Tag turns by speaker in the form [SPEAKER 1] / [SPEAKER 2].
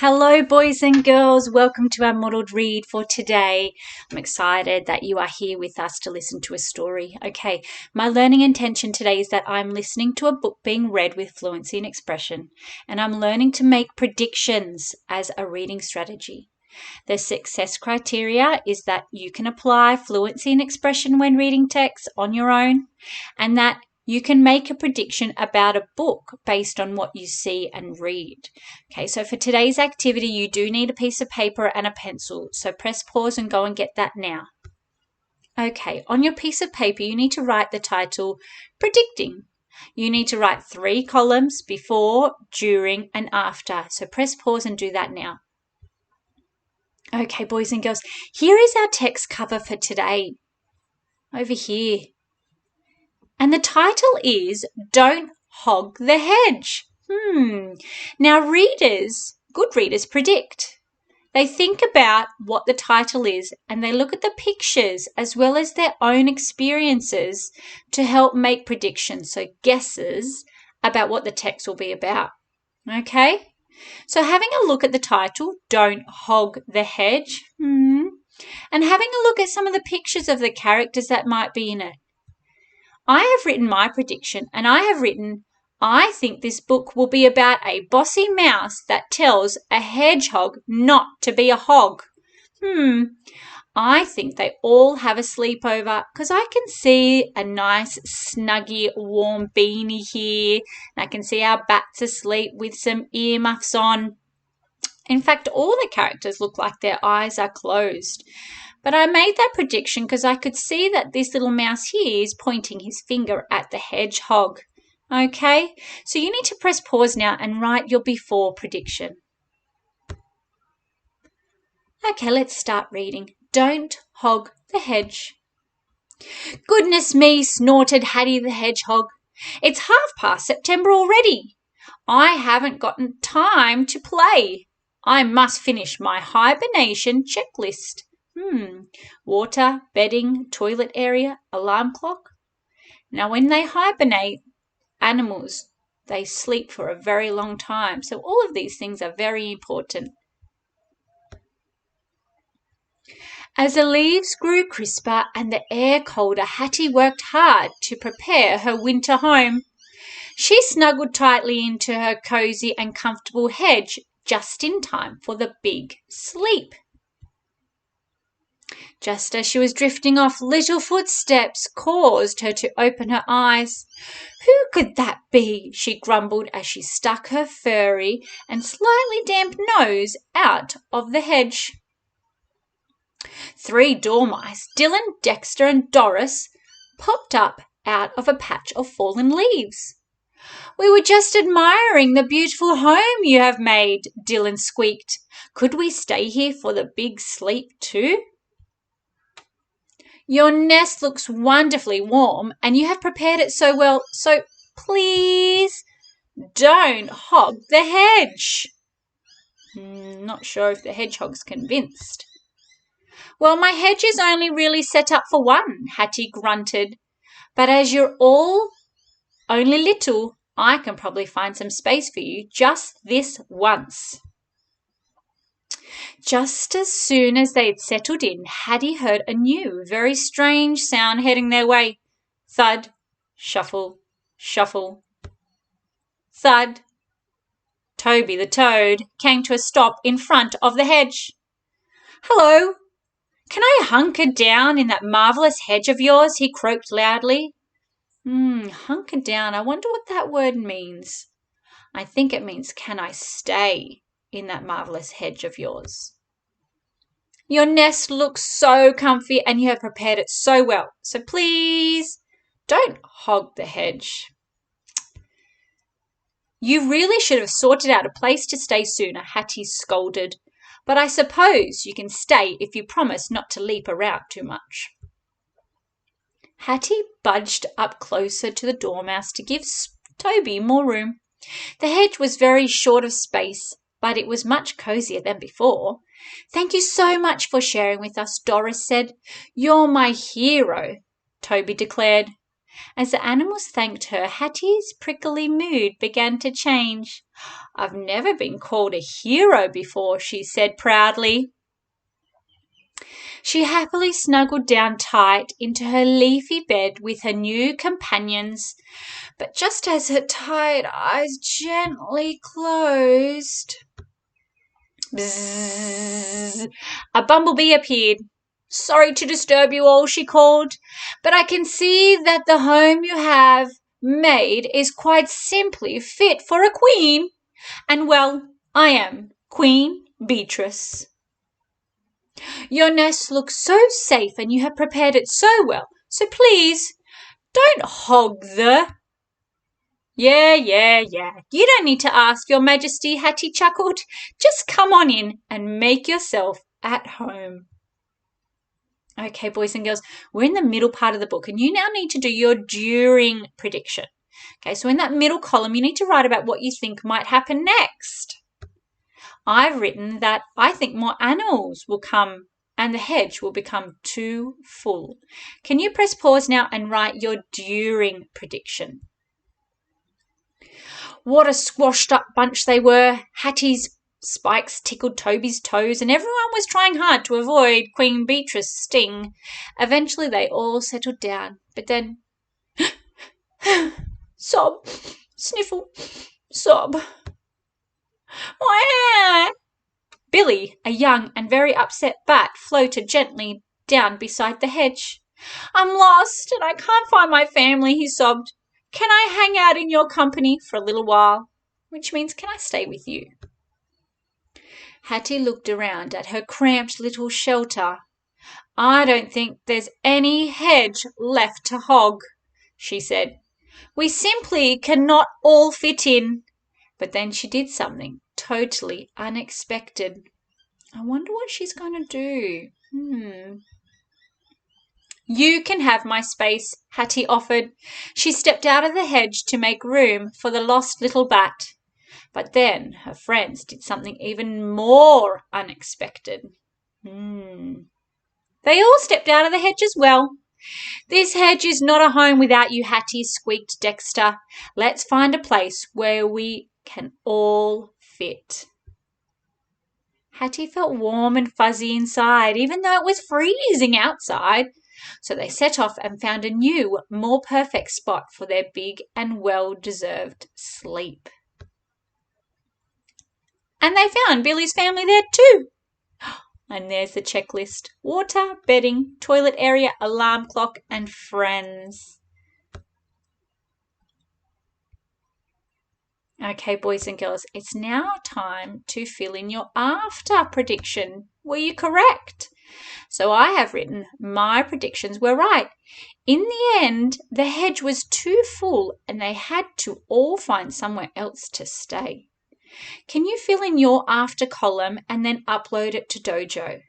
[SPEAKER 1] Hello, boys and girls. Welcome to our modelled read for today. I'm excited that you are here with us to listen to a story. Okay, my learning intention today is that I'm listening to a book being read with fluency and expression, and I'm learning to make predictions as a reading strategy. The success criteria is that you can apply fluency and expression when reading text on your own, and that you can make a prediction about a book based on what you see and read. Okay, so for today's activity, you do need a piece of paper and a pencil. So press pause and go and get that now. Okay, on your piece of paper, you need to write the title Predicting. You need to write 3 columns before, during, and after. So press pause and do that now. Okay, boys and girls, here is our text cover for today. Over here. And the title is Don't Hog the Hedge. Now readers, good readers, predict. They think about what the title is and they look at the pictures as well as their own experiences to help make predictions, so guesses about what the text will be about. Okay? So having a look at the title, Don't Hog the Hedge, and having a look at some of the pictures of the characters that might be in it. I have written my prediction and I have written, I think this book will be about a bossy mouse that tells a hedgehog not to be a hog. I think they all have a sleepover because I can see a nice snuggy warm beanie here. And I can see our bats asleep with some earmuffs on. In fact, all the characters look like their eyes are closed. But I made that prediction because I could see that this little mouse here is pointing his finger at the hedgehog. Okay, so you need to press pause now and write your before prediction. Okay, let's start reading. Don't hog the hedge. Goodness me, snorted Hattie the hedgehog. It's past September already. I haven't gotten time to play. I must finish my hibernation checklist. Water, bedding, toilet area, alarm clock. Now, when they hibernate, animals, they sleep for a very long time. So all of these things are very important. As the leaves grew crisper and the air colder, Hattie worked hard to prepare her winter home. She snuggled tightly into her cosy and comfortable hedge just in time for the big sleep. Just as she was drifting off, little footsteps caused her to open her eyes. Who could that be? She grumbled as she stuck her furry and slightly damp nose out of the hedge. 3 dormice, Dylan, Dexter, and Doris, popped up out of a patch of fallen leaves. We were just admiring the beautiful home you have made, Dylan squeaked. Could we stay here for the big sleep too? Your nest looks wonderfully warm and you have prepared it so well, so please don't hog the hedge. Not sure if the hedgehog's convinced. Well, my hedge is only really set up for 1, Hattie grunted. But as you're all only little, I can probably find some space for you just this once. Just as soon as they'd settled in, Hattie heard a new, very strange sound heading their way. Thud, shuffle, shuffle, thud. Toby the toad came to a stop in front of the hedge. Hello, can I hunker down in that marvellous hedge of yours? He croaked loudly. Hunker down, I wonder what that word means. I think it means, can I stay in that marvellous hedge of yours? Your nest looks so comfy and you have prepared it so well. So please don't hog the hedge. You really should have sorted out a place to stay sooner, Hattie scolded. But I suppose you can stay if you promise not to leap around too much. Hattie budged up closer to the dormouse to give Toby more room. The hedge was very short of space, but it was much cosier than before. Thank you so much for sharing with us, Doris said. You're my hero, Toby declared. As the animals thanked her, Hattie's prickly mood began to change. "I've never been called a hero before," she said proudly. She happily snuggled down tight into her leafy bed with her new companions, but just as her tired eyes gently closed, bzzz, a bumblebee appeared. "Sorry to disturb you all," she called, "but I can see that the home you have made is quite simply fit for a queen. And well, I am Queen Beatrice. Your nest looks so safe and you have prepared it so well, so please don't hog the—" Yeah. You don't need to ask, Your Majesty," Hattie chuckled. "Just come on in and make yourself at home." Okay, boys and girls, we're in the middle part of the book and you now need to do your during prediction. Okay, so in that middle column, you need to write about what you think might happen next. I've written that I think more animals will come and the hedge will become too full. Can you press pause now and write your during prediction? What a squashed up bunch they were. Hattie's spikes tickled Toby's toes and everyone was trying hard to avoid Queen Beatrice's sting. Eventually they all settled down, but then sob, sniffle, sob. Wah! Billy, a young and very upset bat, floated gently down beside the hedge. "I'm lost and I can't find my family," he sobbed. "Can I hang out in your company for a little while?" Which means, can I stay with you? Hattie looked around at her cramped little shelter. "I don't think there's any hedge left to hog," she said. "We simply cannot all fit in." But then she did something totally unexpected. I wonder what she's going to do. "You can have my space," Hattie offered. She stepped out of the hedge to make room for the lost little bat. But then her friends did something even more unexpected. They all stepped out of the hedge as well. "This hedge is not a home without you, Hattie," squeaked Dexter. "Let's find a place where we can all fit." Hattie felt warm and fuzzy inside, even though it was freezing outside. So they set off and found a new, more perfect spot for their big and well-deserved sleep. And they found Billy's family there too. And there's the checklist: water, bedding, toilet area, alarm clock, and friends. Okay, boys and girls, it's now time to fill in your after prediction. Were you correct? So I have written my predictions were right. In the end, the hedge was too full and they had to all find somewhere else to stay. Can you fill in your after column and then upload it to Dojo?